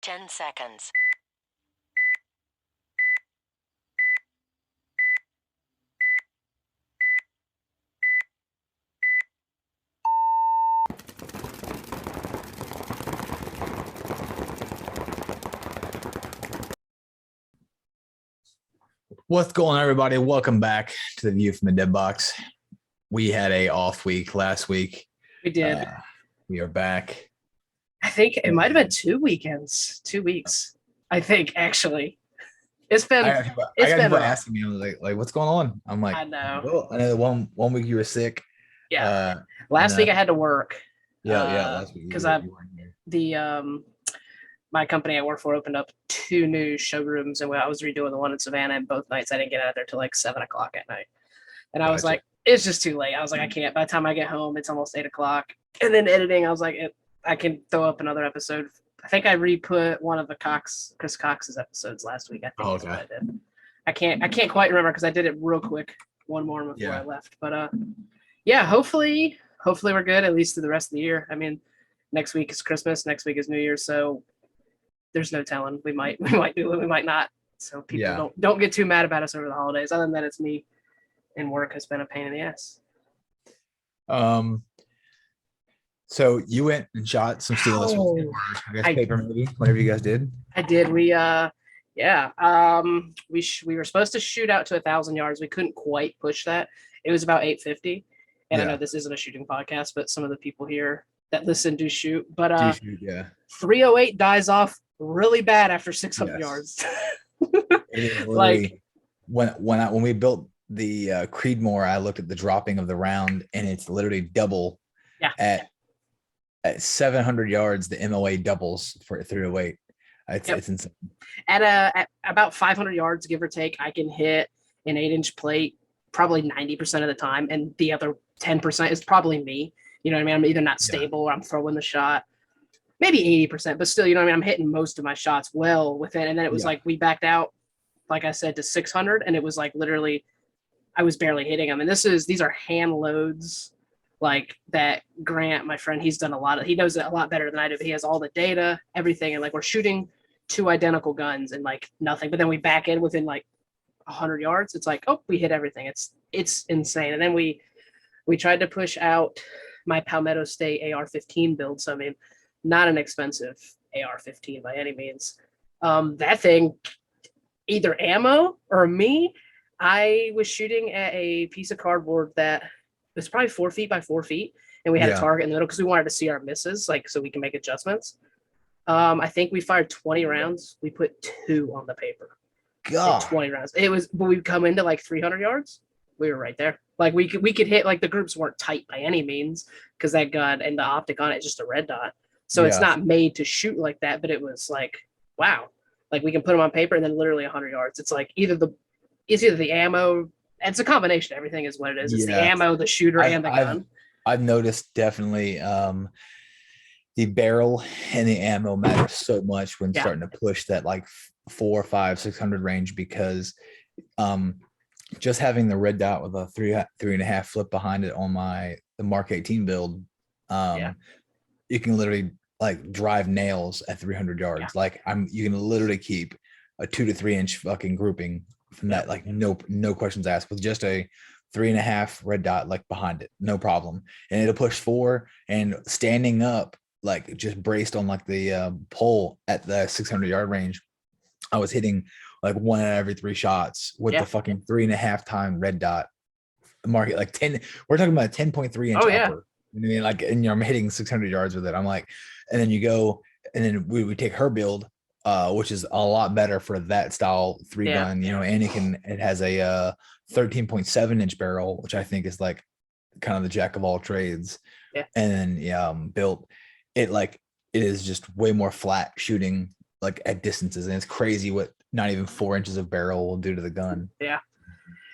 10 seconds. What's going on, everybody? Welcome back to the View from the Dead Box. We had a off week last week. We did. We are back. I think it might have been 2 weekends, 2 weeks. I think actually, it's been. I got people asking me, like, what's going on? I'm like, I know. Well, I know one week you were sick. Yeah. Last week I had to work. Yeah. Last week because my company I work for opened up 2 new showrooms, and I was redoing the one in Savannah. And both nights I didn't get out there till like 7 o'clock at night, and I was like, it's just too late. I was like, I can't. By the time I get home, it's almost 8 o'clock. And then editing, I was like, I can throw up another episode. I think I re-put one of the Chris Cox's episodes last week. I think that's what I did. I can't quite remember because I did it real quick one morning before I left. But yeah, hopefully we're good at least through the rest of the year. I mean, next week is Christmas, next week is New Year's, so there's no telling. We might do it, we might not. So people don't get too mad about us over the holidays. Other than that, it's me, and work has been a pain in the ass. So you went and shot some steelers paper movie, whatever you guys did. I did. We were supposed to shoot out to 1,000 yards. We couldn't quite push that. It was about 850. And I know this isn't a shooting podcast, but some of the people here that listen do shoot. But 308 dies off really bad after 600 yards. It is like when we built the Creedmoor, I looked at the dropping of the round, and it's literally double. At 700 yards, the MOA doubles for 308. It's insane. At about 500 yards, give or take, I can hit an 8-inch plate probably 90% of the time, and the other 10% is probably me. You know what I mean? I'm either not stable or I'm throwing the shot. Maybe 80%, but still, you know what I mean? I'm hitting most of my shots well within. And then it was like we backed out, like I said, to 600, and it was like literally I was barely hitting them. And these are hand loads. Like that Grant, my friend, he knows it a lot better than I do, but he has all the data, everything. And like, we're shooting 2 identical guns and like nothing, but then we back in within like 100 yards. It's like, oh, we hit everything. It's insane. And then we tried to push out my Palmetto State AR-15 build. So, I mean, not an expensive AR-15 by any means. That thing, either ammo or me, I was shooting at a piece of cardboard that was probably 4 feet by 4 feet, and we had a target in the middle because we wanted to see our misses, like so we can make adjustments. I think we fired 20 rounds. We put 2 on the paper. 20 rounds. But we come into like 300 yards. We were right there. Like we could hit. Like the groups weren't tight by any means because that gun and the optic on it is just a red dot. So it's not made to shoot like that. But it was like, wow. Like we can put them on paper and then literally 100 yards. It's like either the ammo. It's a combination. Everything is what it is. It's the ammo, the shooter, and the gun. I've noticed definitely the barrel and the ammo matter so much when starting to push that like 400, 500, 600 range, because just having the red dot with a 3.5 flip behind it on the Mark 18 build, you can literally like drive nails at 300 yards. Like you can literally keep a 2 to 3 inch fucking grouping from that, like no questions asked, with just a 3.5 red dot like behind it, no problem. And it'll push 4, and standing up, like just braced on like the pole at the 600 yard range, I was hitting like 1 out of every 3 shots with the fucking 3.5 time red dot market, like 10. We're talking about a 10.3 inch upper. You know what I mean? Like, and I'm hitting 600 yards with it. I'm like, and then you go, and then we take her build, which is a lot better for that style 3 gun, you know, and it has a 13.7 inch barrel, which I think is like kind of the jack of all trades. And then built it, like it is just way more flat shooting like at distances, and it's crazy what not even 4 inches of barrel will do to the gun.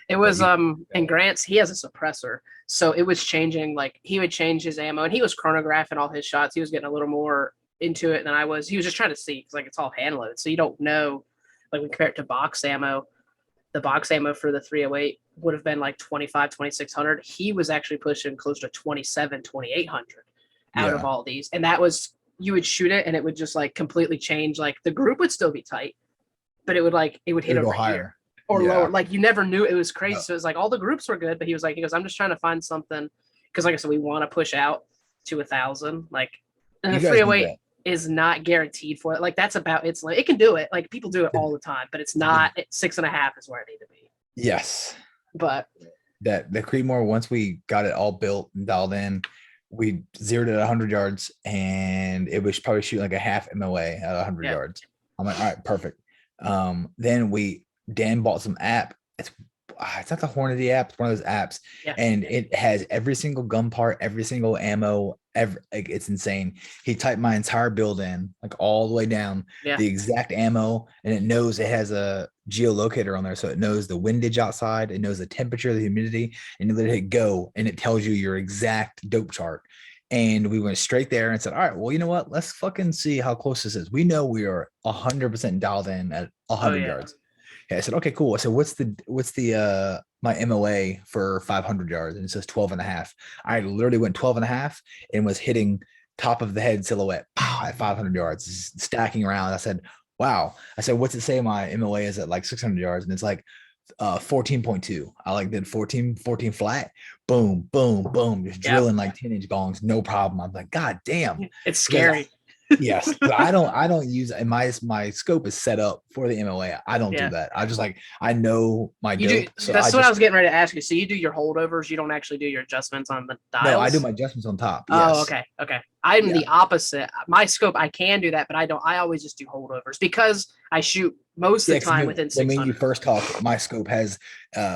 It was and Grant's, he has a suppressor, so it was changing. Like he would change his ammo, and he was chronographing all his shots. He was getting a little more into it than I was. He was just trying to see, because like it's all hand loaded, so you don't know. Like we compare it to box ammo, the box ammo for the 308 would have been like 25, 2600. He was actually pushing close to 27, 2800 out of all these, and that was you would shoot it and it would just like completely change. Like the group would still be tight, but it would hit It'll go over higher. here or lower. Like you never knew. It was crazy. So it was like all the groups were good, but he goes, I'm just trying to find something because, like I said, we want to push out to 1,000. Like, and the 308 is not guaranteed for it. Like that's about it's like it can do it. Like people do it all the time, but it's not 6.5 is where I need to be. Yes, but that the Creedmoor, once we got it all built and dialed in, we zeroed it at 100 yards, and it was probably shooting like a half MOA at 100 yards. I'm like, all right, perfect. Then Dan bought some app. It's not the Hornady app. It's one of those apps, and it has every single gun part, every single ammo. Like it's insane. He typed my entire build in, like all the way down, the exact ammo, and it knows it has a geolocator on there, so it knows the windage outside, it knows the temperature, the humidity, and you let it go, and it tells you your exact dope chart. And we went straight there and said, all right, well, you know what? Let's fucking see how close this is. We know we are 100% dialed in at 100 yards. I said, okay, cool. I said, what's the my MOA for 500 yards? And it says 12.5. I literally went 12.5 and was hitting top of the head silhouette at 500 yards, stacking around. I said, wow. I said, what's it say my MOA is at like 600 yards? And it's like 14.2. I like did 14 flat, boom, boom, boom, just drilling like 10-inch gongs, no problem. I'm like, God damn, it's scary. Yes, I don't use my scope is set up for the MOA. I don't do that. I just like I know my dope. That's what I was getting ready to ask you. So you do your holdovers, you don't actually do your adjustments on the dials? No, I do my adjustments on top. Oh, okay. I'm the opposite. My scope, I can do that, but I don't. I always just do holdovers because I shoot most of the time within 600. When you first talk, my scope has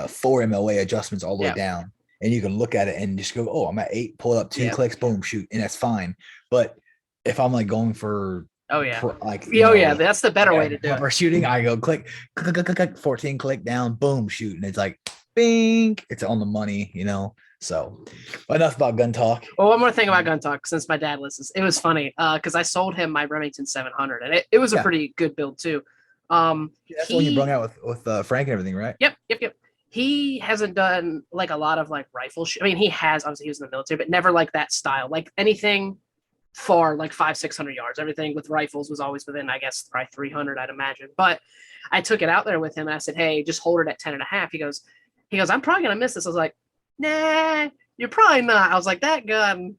4 MOA adjustments all the way down, and you can look at it and just go, oh, I'm at 8, pull it up 2 clicks, boom, shoot, and that's fine. But if I'm like going for that's the better way to do it. For shooting, I go click, 14 click down, boom, shoot, and it's like bing, it's on the money, So enough about gun talk. Well, one more thing about gun talk, since my dad listens, it was funny because I sold him my Remington 700, and it was a pretty good build too. That's the one you brought out with Frank and everything, right? Yep. He hasn't done like a lot of like rifle. I mean, he has, obviously he was in the military, but never like that style. Like anything far, like 500-600 yards. Everything with rifles was always within, I guess, probably 300, I'd imagine. But I took it out there with him and I said, hey, just hold it at 10.5. He goes, I'm probably gonna miss this. I was like, nah, you're probably not. I was like, that gun,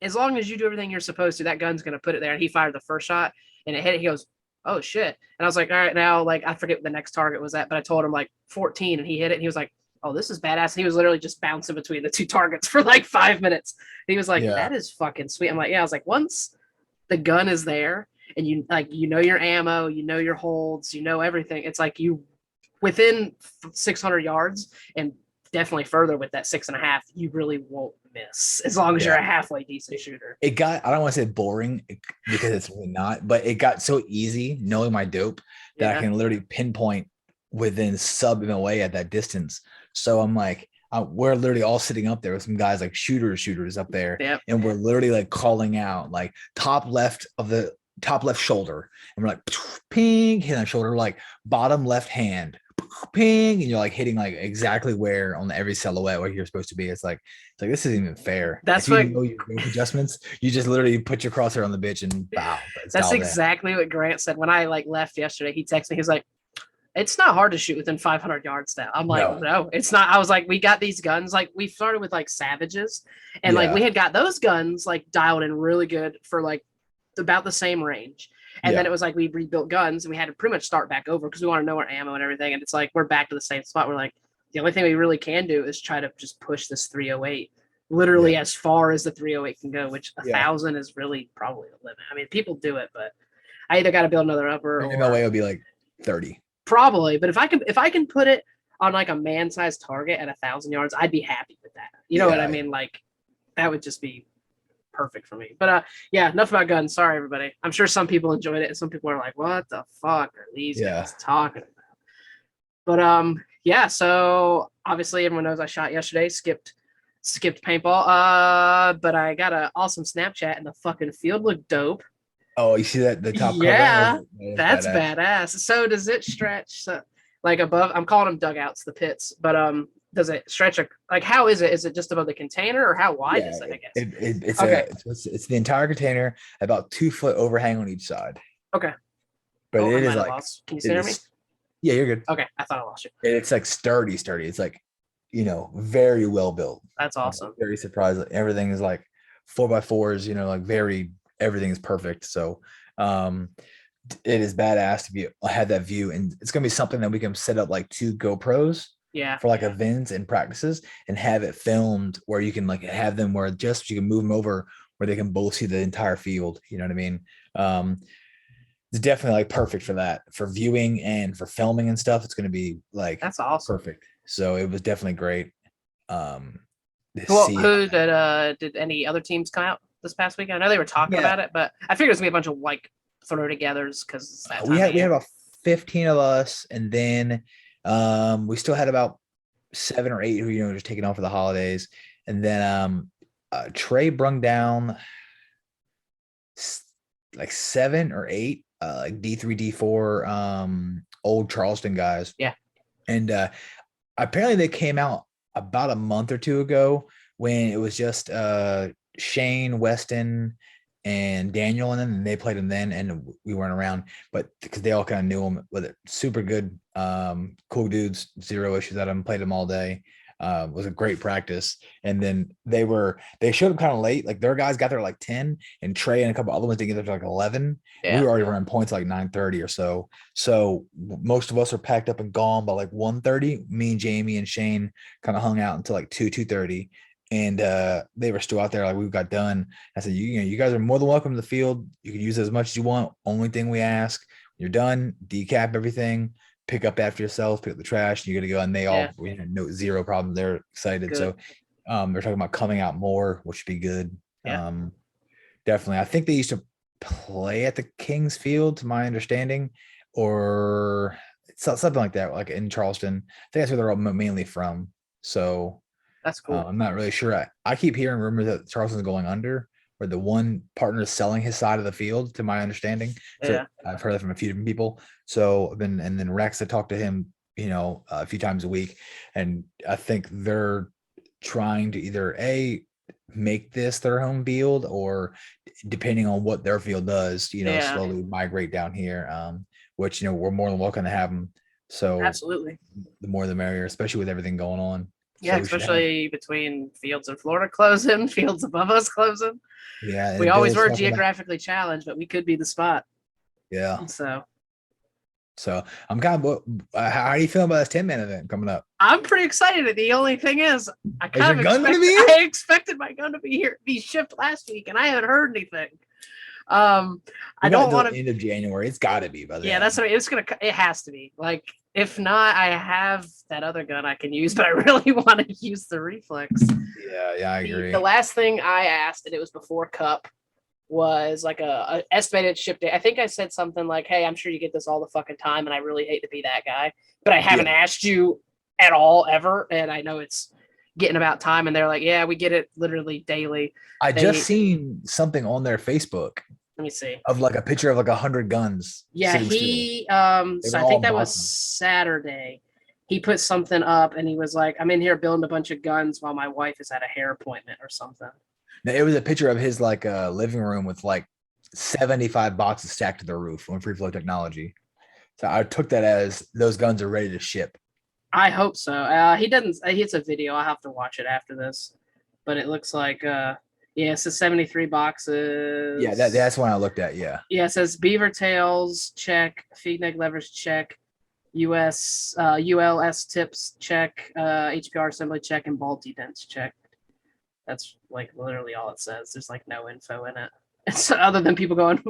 as long as you do everything you're supposed to, that gun's gonna put it there. And he fired the first shot and it hit it. He goes, oh shit. And I was like, all right, now, like, I forget what the next target was at, but I told him like 14 and he hit it. And he was like, oh, this is badass. And he was literally just bouncing between the 2 targets for like 5 minutes. And he was like, that is fucking sweet. I'm like, I was like, once the gun is there and you know your ammo, you know your holds, you know everything. It's like you within 600 yards and definitely further with that 6.5, you really won't miss as long as you're a halfway decent shooter. It got, I don't want to say boring because it's really not, but it got so easy knowing my dope that I can literally pinpoint within sub MOA at that distance. So I'm like, we're literally all sitting up there with some guys like shooters up there, and we're literally like calling out like top left shoulder, and we're like ping, hit on shoulder, like bottom left hand, ping, and you're like hitting like exactly where on every silhouette where you're supposed to be. It's like this isn't even fair. That's what you know your adjustments. You just literally put your crosshair on the bitch and bow. That's exactly what Grant said when I like left yesterday. He texted me. He's like, it's not hard to shoot within 500 yards now. I'm like, no, it's not. I was like, we got these guns. Like we started with like Savages and like we had got those guns like dialed in really good for like about the same range. And then it was like, we rebuilt guns and we had to pretty much start back over because we want to know our ammo and everything. And it's like, we're back to the same spot. We're like, the only thing we really can do is try to just push this 308 literally as far as the 308 can go, which 1,000 is really probably the limit. I mean, people do it, but I either got to build another upper or MOA will be like 30. Probably, but if I can put it on like a man-sized target at 1,000 yards, I'd be happy with that. You know what I mean? Like that would just be perfect for me. But enough about guns. Sorry, everybody. I'm sure some people enjoyed it, and some people are like, "What the fuck are these guys talking about?" But so obviously everyone knows I shot yesterday. Skipped paintball. But I got an awesome Snapchat, and the fucking field looked dope. Oh, you see that the top cover? Yeah, that's badass. So does it stretch like above? I'm calling them dugouts, the pits, but does it stretch like how is it? Is it just above the container or how wide is it? I guess. It's Okay. it's the entire container, about 2 foot overhang on each side. Okay. But Oh, I it might is have like lost. Can you it hear me? is. Yeah, you're good. Okay, I thought I lost you. It's like sturdy. It's like, very well built. That's I'm awesome. very surprised that everything is like 4x4s, like everything is perfect. So it is badass to be had that view, and it's gonna be something that we can set up like 2 GoPros Yeah. for like events and practices, and have it filmed where you can like have them where just you can move them over where they can both see the entire field. You know what I mean? It's definitely like perfect for that, for viewing and for filming and stuff. It's going to be like That's awesome. perfect. So it was definitely great. Well, did any other teams come out this past weekend? I know they were talking about it, but I figured it's gonna be a bunch of like throw togethers because we had about 15 of us, and then we still had about 7 or 8 who just taking off for the holidays, and then Trey brung down like 7 or 8 like D3 D4 old Charleston guys. Yeah. And apparently they came out about a month or 2 ago when it was just Shane, Weston, and Daniel, and they played them then, and we weren't around, but because they all kind of knew them with it. Super good, cool dudes, zero issues at them, played them all day. Was a great practice. And then they showed up kind of late. Like their guys got there like 10, and Trey and a couple other ones didn't get there to like 11. Yeah. We were already running points like 9:30 or so. So most of us are packed up and gone by like 1:30. Me and Jamie and Shane kind of hung out until like 2:30. And they were still out there. Like we got done. I said, you guys are more than welcome to the field. You can use it as much as you want. Only thing we ask, you're done, decap everything, pick up after yourself, pick up the trash, and you're gonna go. And they all, we had zero problem. They're excited. Good. So they're talking about coming out more, which would be good. Yeah. Definitely. I think they used to play at the Kings Field, to my understanding, or something like that, like in Charleston. I think that's where they're all mainly from. So that's cool. I'm not really sure. I keep hearing rumors that Charleston's going under, where the one partner is selling his side of the field, to my understanding. So yeah. I've heard that from a few different people. So and then Rex, I talked to him, a few times a week, and I think they're trying to either make this their home field, or depending on what their field does, slowly migrate down here. Which we're more than welcome to have them. So absolutely, the more the merrier, especially with everything going on. Yeah, so especially between fields in Florida closing, fields above us closing. Yeah, we always were geographically challenged, but we could be the spot. Yeah. So I'm kind of. How are you feeling about this 10-man event coming up? I'm pretty excited. The only thing is, I expected my gun to be shipped last week, and I haven't heard anything. I don't want to. End of January, it's got to be by then. Yeah, that's what it has to be. Like, if not, I have that other gun I can use, but I really want to use the Reflex. Yeah, I agree. The last thing I asked, and it was before Cup, was like a estimated ship date. I think I said something like, "Hey, I'm sure you get this all the fucking time, and I really hate to be that guy, but I haven't asked you at all ever, and I know it's getting about time." And they're like, "Yeah, we get it literally daily." I just seen something on their Facebook. Let me see. Of like a picture of like 100 guns. Yeah, so I think that was Saturday. He put something up and he was like, "I'm in here building a bunch of guns while my wife is at a hair appointment," or something. Now, it was a picture of his like living room with like 75 boxes stacked to the roof on FreeFlow technology. So I took that as those guns are ready to ship. I hope so. He doesn't. It's a video. I'll have to watch it after this. But it looks like it says 73 boxes. Yeah, that's one I looked at. Yeah. Yeah, it says beaver tails, check. Feed neck levers, check. ULS tips, check. HPR assembly, check. And ball dents, check. That's like literally all it says. There's like no info in it. It's other than people going,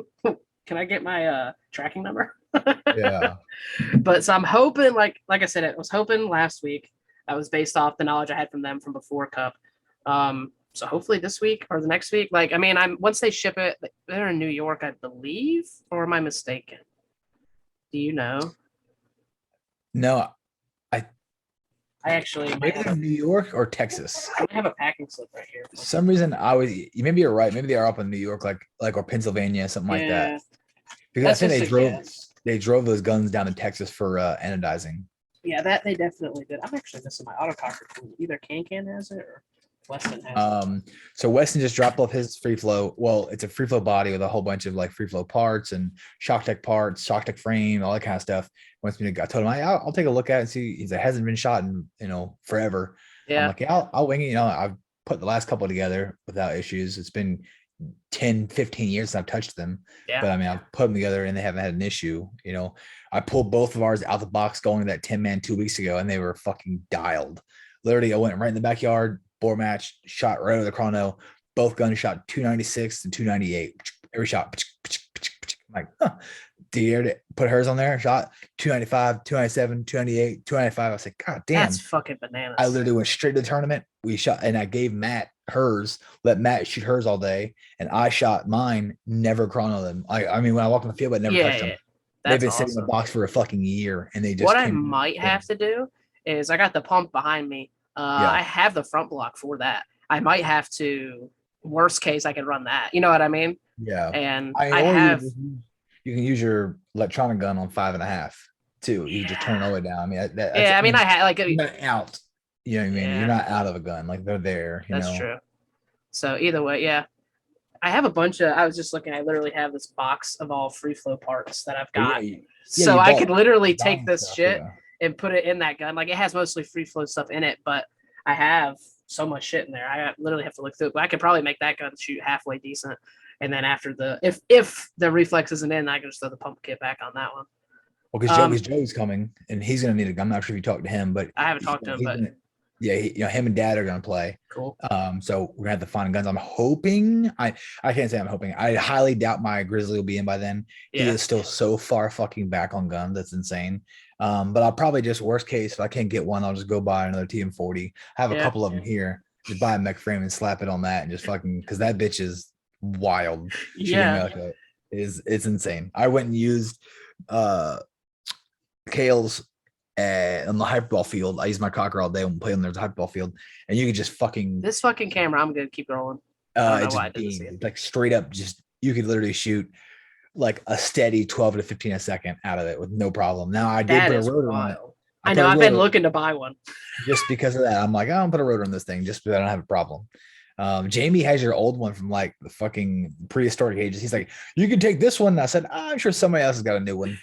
"Can I get my tracking number?" Yeah. But so I'm hoping, like I said, I was hoping last week. That was based off the knowledge I had from them from before Cup. So hopefully this week or the next week. Like, I mean, once they ship it, they're in New York, I believe, or am I mistaken? Do you know? No, I actually maybe New York or Texas. I have a packing slip right here. For some reason, maybe you're right. Maybe they are up in New York, like or Pennsylvania, something like that. Because I think they drove those guns down to Texas for anodizing. Yeah, that they definitely did. I'm actually missing my autococker tool. Either Can has it or Weston has it. So Weston just dropped off his free flow. Well, it's a free flow body with a whole bunch of like free flow parts and shock tech parts, shock tech frame, all that kind of stuff. Wants me to, I told him I'll take a look at it and see. He hasn't been shot in forever. I'm Yeah. like, yeah, I'll wing it. I've put the last couple together without issues. It's been 10, 15 years since I've touched them. Yeah. But I mean, I've put them together and they haven't had an issue. I pulled both of ours out the box going to that 10-man 2 weeks ago, and they were fucking dialed. Literally, I went right in the backyard, bore match, shot right over the chrono. Both guns shot 296 and 298. Every shot. I'm like, huh. Did you put hers on there? Shot 295, 297, 298, 295. I was like, God damn. That's fucking bananas. I literally went straight to the tournament. We shot, and I gave Matt hers, let Matt shoot hers all day, and I shot mine, never chrono them. I mean, when I walked on the field, but never touched them. They've been sitting in the box for a fucking year, and they just. What I might have to do is I got the pump behind me. I have the front block for that. I might have to. Worst case, I could run that. You know what I mean? Yeah. And I have. You can use your electronic gun on 5.5 too. You just turn it all the way down. I mean, I had like you're not out. You know what I mean? You're not out of a gun. Like they're there. That's true. So either way, yeah. I have a bunch of. I was just looking. I literally have this box of all free flow parts that I've got. So I could literally take this shit and put it in that gun. Like it has mostly free flow stuff in it, but I have so much shit in there. I literally have to look through it. But I could probably make that gun shoot halfway decent. And then after if the reflex isn't in, I can just throw the pump kit back on that one. Well, because Joey's coming and he's gonna need a gun. I'm not sure if you talked to him, but I haven't talked to him. But him and Dad are gonna play. Cool. So we're gonna have to find guns. I'm hoping. I can't say I'm hoping. I highly doubt my Grizzly will be in by then. Yeah. He is still so far fucking back on guns. That's insane. But I'll probably just worst case if I can't get one, I'll just go buy another TM40. I have a couple of them here. Just buy a mech frame and slap it on that and just fucking because that bitch is wild. It's insane. I went and used Kale's on the hyperball field. I use my cocker all day when playing there's a hyperball field, and you could just fucking this fucking camera. I'm gonna keep rolling. It's like straight up. Just you could literally shoot like a steady 12 to 15 a second out of it with no problem. Now I did put a rotor on it. I know. I've been looking to buy one just because of that. I'm like, I'll put a rotor on this thing just because I don't have a problem. Jamie has your old one from like the fucking prehistoric ages. He's like, you can take this one. And I said, I'm sure somebody else has got a new one.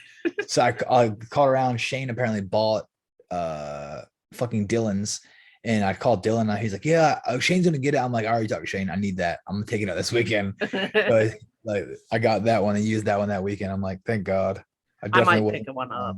So I called around. Shane apparently bought fucking Dylan's, and I called Dylan and he's like, yeah, Shane's gonna get it. I'm like, I already talked to Shane. I need that. I'm taking it this weekend. But like I got that one and used that one that weekend. I'm like, thank God. I might pick one up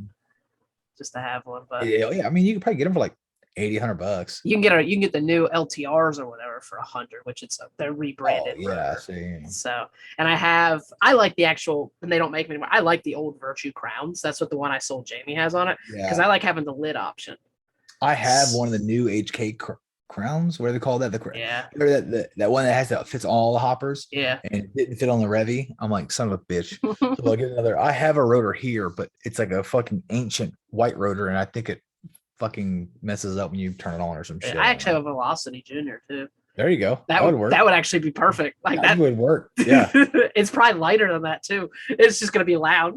just to have one. But yeah, I mean, you could probably get them for like $80-$100. You can get the new LTRs or whatever for $100, which they're rebranded. Oh, yeah, see. So, and I like the actual, and they don't make them anymore. I like the old Virtue crowns. That's what the one I sold Jamie has on it because I like having the lid option. I have one of the new HK crowns. What do they call that? That one that fits all the hoppers. Yeah, and it didn't fit on the Revy. I'm like, son of a bitch. So I'll get another. I have a rotor here, but it's like a fucking ancient white rotor, and I think it fucking messes up when you turn it on or some shit. I actually have a Velocity Junior too. There you go. That would work. That would actually be perfect. Like that would work. Yeah. It's probably lighter than that too. It's just gonna be loud.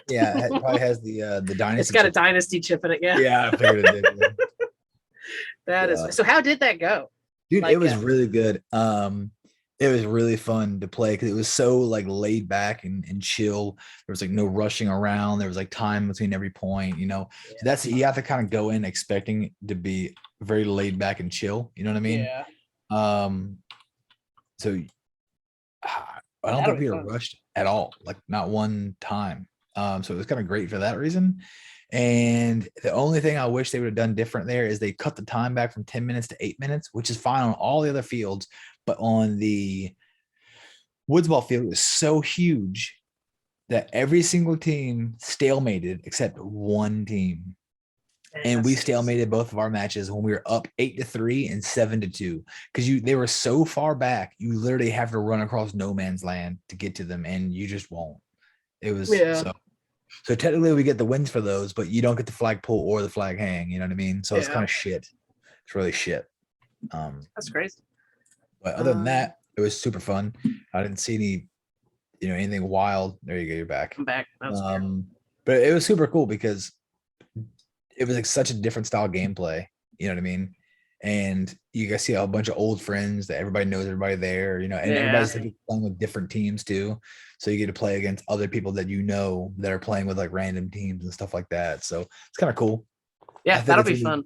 Yeah, it probably has the Dynasty. It's got a Dynasty chip in it. Yeah. Yeah, I figured it did. That is so. How did that go, dude? It was really good. It was really fun to play because it was so like laid back and chill. There was like no rushing around. There was like time between every point. So that's you have to kind of go in expecting to be very laid back and chill. You know what I mean? Yeah. So I don't think we were rushed at all. Like not one time. So it was kind of great for that reason. And the only thing I wish they would have done different there is they cut the time back from 10 minutes to 8 minutes, which is fine on all the other fields. But on the woods ball field, it was so huge that every single team stalemated except one team. And we stalemated both of our matches when we were up 8-3 and 7-2 because they were so far back. You literally have to run across no man's land to get to them, and you just won't. It was so technically we get the wins for those, but you don't get the flag pull or the flag hang. You know what I mean? So it's kind of shit. It's really shit. That's crazy. But other than that, it was super fun. I didn't see any, anything wild. There you go. You're back. I'm back. That was but it was super cool because it was like such a different style gameplay. You know what I mean? And you guys see a bunch of old friends that everybody knows everybody there, you know, and Yeah. everybody's like playing with different teams too. So you get to play against other people that you know that are playing with like random teams and stuff like that. So it's kind of cool. I Yeah, think that'll it's be really, fun.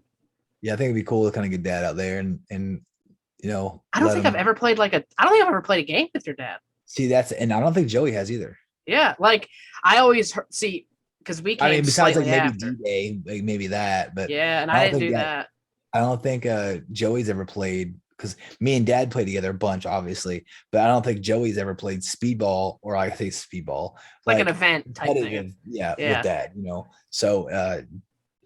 yeah, I think it'd be cool to kind of get dad out there and you know, I don't let think I've him ever played like a. I don't think I've ever played a game with your dad. see that's, and I don't think Joey has either. Yeah, like I always see because we I came mean, besides like slightly maybe after. D-Day, like maybe that, but Yeah, and I I don't didn't think do that that. I don't think Joey's ever played because me and Dad played together a bunch, obviously, but I don't think Joey's ever played speedball or I say speedball, Like an like event type thing. competitive, yeah, with Yeah. Dad, you know. So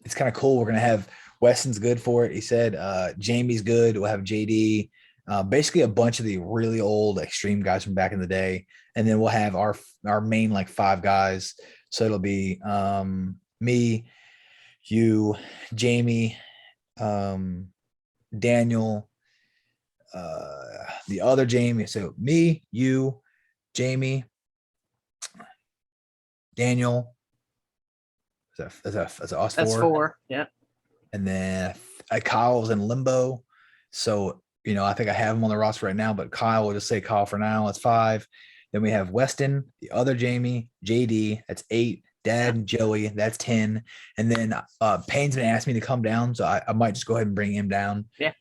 it's kind of cool. We're gonna have Weston's good for it. He said Jamie's good. We'll have JD, basically a bunch of the really old extreme guys from back in the day, and then we'll have our main like 5 guys. So it'll be me, you, Jamie, um, Daniel, the other Jamie. So me, you, Jamie, Daniel. Is that us That's 4? 4. Yeah. And then Kyle's in limbo. So, you know, I think I have him on the roster right now, but Kyle, will just say Kyle for now. That's 5. Then we have Weston, the other Jamie, JD. That's 8. Dad and Joey. That's 10. And then Payne's been asking me to come down. So I might just go ahead and bring him down. Yeah.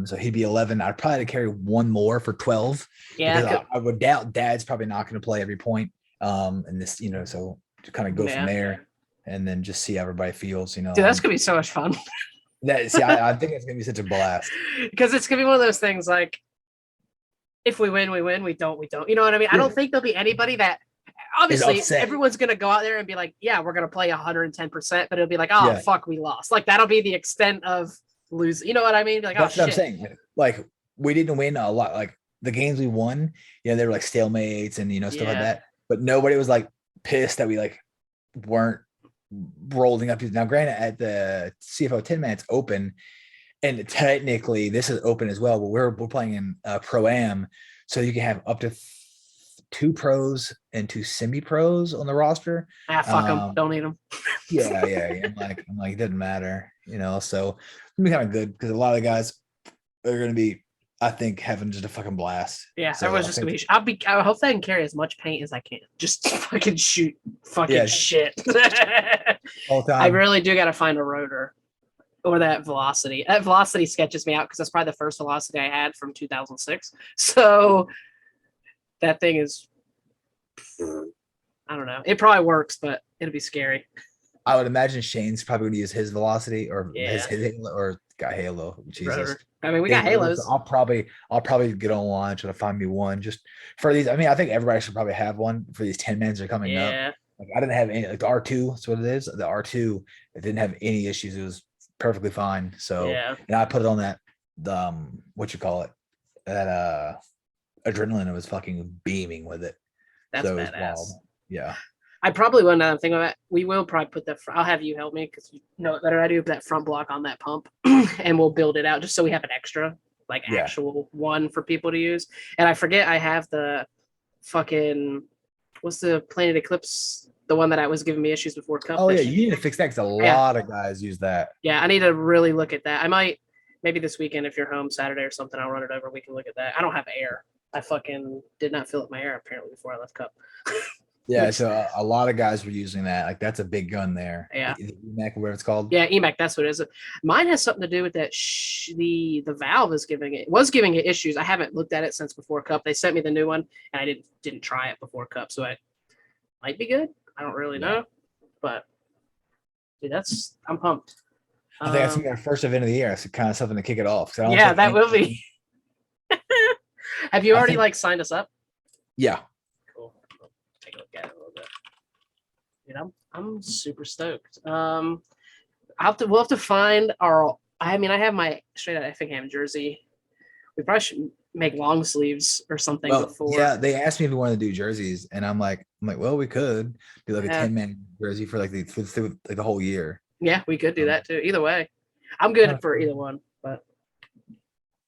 So he'd be 11. I'd probably carry one more for 12 Yeah. because I would doubt Dad's probably not going to play every point. And this, you know, so to kind of go from Yeah. there and then just see how everybody feels, you know. Dude, that's gonna be so much fun. I think it's gonna be such a blast Because it's gonna be one of those things like if we win, we win. We don't, we don't. You know what I mean? I don't think there'll be anybody that obviously everyone's gonna go out there and be like, yeah, we're gonna play 110%, but it'll be like, oh fuck, we lost. Like that'll be the extent of losing. You know what I mean? Like, that's oh, what I'm saying. Like we didn't win a lot. Like the games we won, you know, they were like stalemates and you know stuff like that. But nobody was like pissed that we like weren't rolling up. Now, granted, at the CFO 10-man, it's open, and technically this is open as well. But we're playing in pro am, so you can have up to 2 pros and 2 semi pros on the roster. Fuck them, don't need them. Yeah. I'm like, it doesn't matter, you know. So it'll be kind of good because a lot of guys are going to be, I think, having just a fucking blast. Yeah, so everyone's just gonna be. I hope I can carry as much paint as I can. Just fucking shoot, fucking shit. All the time. I really do got to find a rotor or that velocity. That velocity sketches me out because that's probably the first velocity I had from 2006. So that thing is, I don't know. It probably works, but it'll be scary. I would imagine Shane's probably going to use his velocity or his Halo or got Halo. Jesus. Rotor. I mean, we got Halos. I'll probably get online, try to find me one just for these. I mean, I think everybody should probably have one for these 10-mans that are coming up. Like I didn't have any, like the R2, that's what it is. The R2, it didn't have any issues. It was perfectly fine. So and I put it on that what you call it, that adrenaline. It was fucking beaming with it. That's so badass. Yeah. I probably will now think of it. We will probably put that. I'll have you help me because you know it better. I do that front block on that pump, and we'll build it out just so we have an extra, like actual one for people to use. And I forget I have the fucking what's the Planet Eclipse, the one that I was giving me issues before Cup. Oh yeah, you need to fix that because a lot of guys use that. Yeah, I need to really look at that. I might maybe this weekend if you're home Saturday or something. I'll run it over. We can look at that. I don't have air. I fucking did not fill up my air apparently before I left Cup. Yeah, so a lot of guys were using that. Like that's a big gun there. Yeah, EMAC, whatever it's called. Yeah, EMAC, that's what it is. Mine has something to do with that. The valve is giving it issues. I haven't looked at it since before Cup. They sent me the new one, and I didn't try it before Cup, so it might be good. I don't really know, but dude, I'm pumped. I think that's gonna be our first event of the year. It's kind of something to kick it off. So yeah, that will be. Have you already signed us up? Yeah. Take a look at it a little bit. Dude, I'm super stoked. We'll have to find our. I mean, I have my straight out Effingham jersey. We probably should make long sleeves or something before. Yeah, they asked me if we wanted to do jerseys, and I'm like, well, we could do like a 10-man jersey for like the whole year. Yeah, we could do that too. Either way, I'm good for either one. But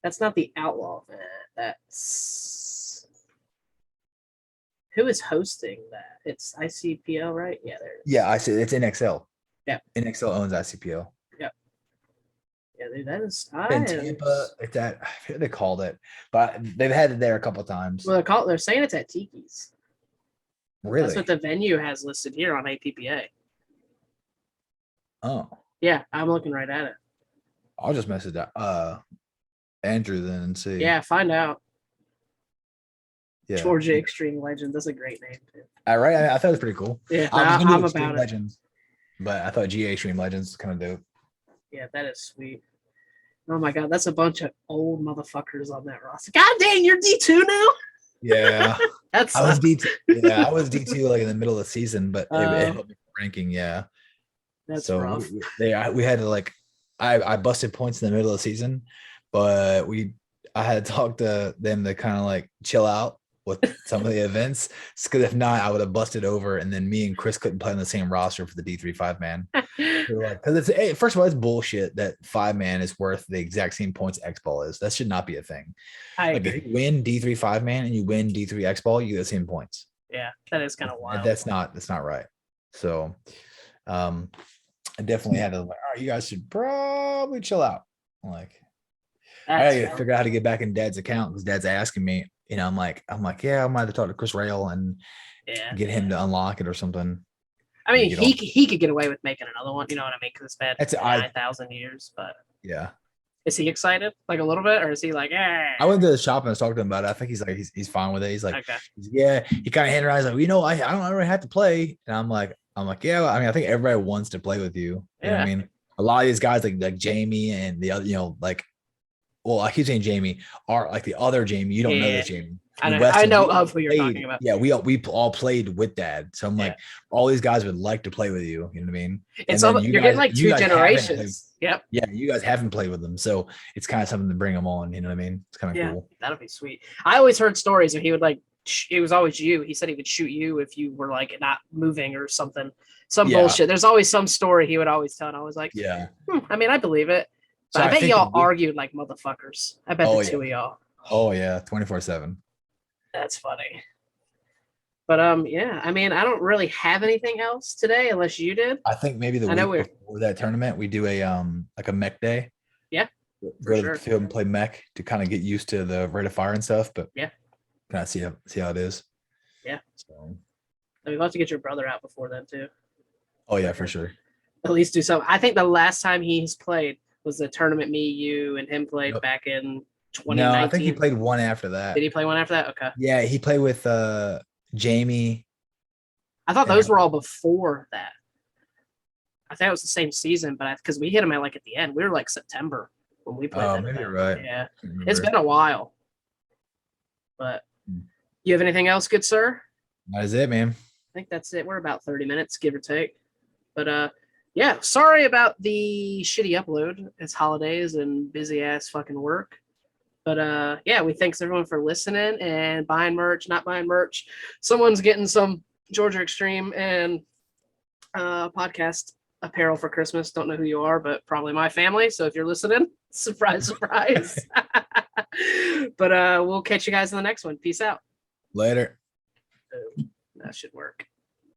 that's not the outlaw event. That's who is hosting that? It's ICPL, right? Yeah, there it is. Yeah, I see. It's in XL. Yeah. NXL owns ICPL. Yeah, dude, that is In Tampa, it's at, I forget what they called it, but they've had it there a couple times. Well, they're saying it's at Tiki's. Really? That's what the venue has listed here on APPA. Oh. Yeah, I'm looking right at it. I'll just message Andrew then and see. Yeah, find out. Yeah. Georgia Extreme Legends. That's a great name too. All right. I thought it was pretty cool. Yeah, I'm about Legends, but I thought GA Extreme Legends kind of dope. Yeah, that is sweet. Oh my god, that's a bunch of old motherfuckers on that roster. God dang, you're D2 now? Yeah. That's I was D2. Yeah, I was D2 like in the middle of the season, but it helped me ranking. Yeah. That's so rough. We had to like I busted points in the middle of the season, but I had to talk to them to kind of like chill out with some of the events, because if not, I would have busted over, and then me and Chris couldn't play on the same roster for the D3 5-man. Because it's first of all, it's bullshit that 5-man is worth the exact same points X ball is. That should not be a thing. Like if you win D3 5-man and you win D3 X ball, you get the same points. Yeah, that is kind of wild. That's not right. So I definitely had to like, all right, you guys should probably chill out. Like I gotta figure out how to get back in Dad's account, because Dad's asking me. You know, I'm like, yeah, I might have to talk to Chris Rail and get him to unlock it or something. I mean, he could get away with making another one. You know what I mean? Because it's been 9,000 years. But yeah, is he excited like a little bit, or is he like, eh? I went to the shop and I was talking to him about it. I think he's like, he's fine with it. He's like, okay. Yeah. He kind of handed around. He's like, I don't really have to play. And I'm like, yeah. I mean, I think everybody wants to play with you. You know what I mean? A lot of these guys like Jamie and the other, like. Well, I keep saying Jamie, are like the other Jamie. You don't know this Jamie. I know of who you're talking about. Yeah, we all played with Dad. So I'm like, all these guys would like to play with you. You know what I mean? And so you're getting like 2 generations. Yep. Yeah, you guys haven't played with them, so it's kind of something to bring them on. You know what I mean? It's kind of cool. That'll be sweet. I always heard stories where he would like. It was always you. He said he would shoot you if you were like not moving or something. Some bullshit. There's always some story he would always tell, and I was like, I mean, I believe it. So I bet y'all argued like motherfuckers. I bet the two of y'all. Oh yeah, 24/7. That's funny. But yeah, I mean, I don't really have anything else today unless you did. I think maybe the week before that tournament, we do a like a mech day. Yeah. Go to the field and play mech to kind of get used to the rate of fire and stuff. But yeah, kind of see how it is. Yeah. So we'll have to get your brother out before then too. Oh yeah, for sure. At least do something. I think the last time he's played was the tournament me, you, and him played back in 2019. No, I think he played one after that. Did he play one after that? Okay. Yeah, he played with Jamie. I thought those were all before that. I thought it was the same season, but because we hit him at the end, we were like September when we played. Oh, maybe you're right. Yeah, it's been a while. But you have anything else, good sir? That is it, man. I think that's it. We're about 30 minutes, give or take. But yeah, sorry about the shitty upload. It's holidays and busy ass fucking work. But yeah, we thanks everyone for listening and buying merch, not buying merch. Someone's getting some Georgia Extreme and podcast apparel for Christmas. Don't know who you are, but probably my family. So if you're listening, surprise, surprise. But we'll catch you guys in the next one. Peace out. Later. That should work.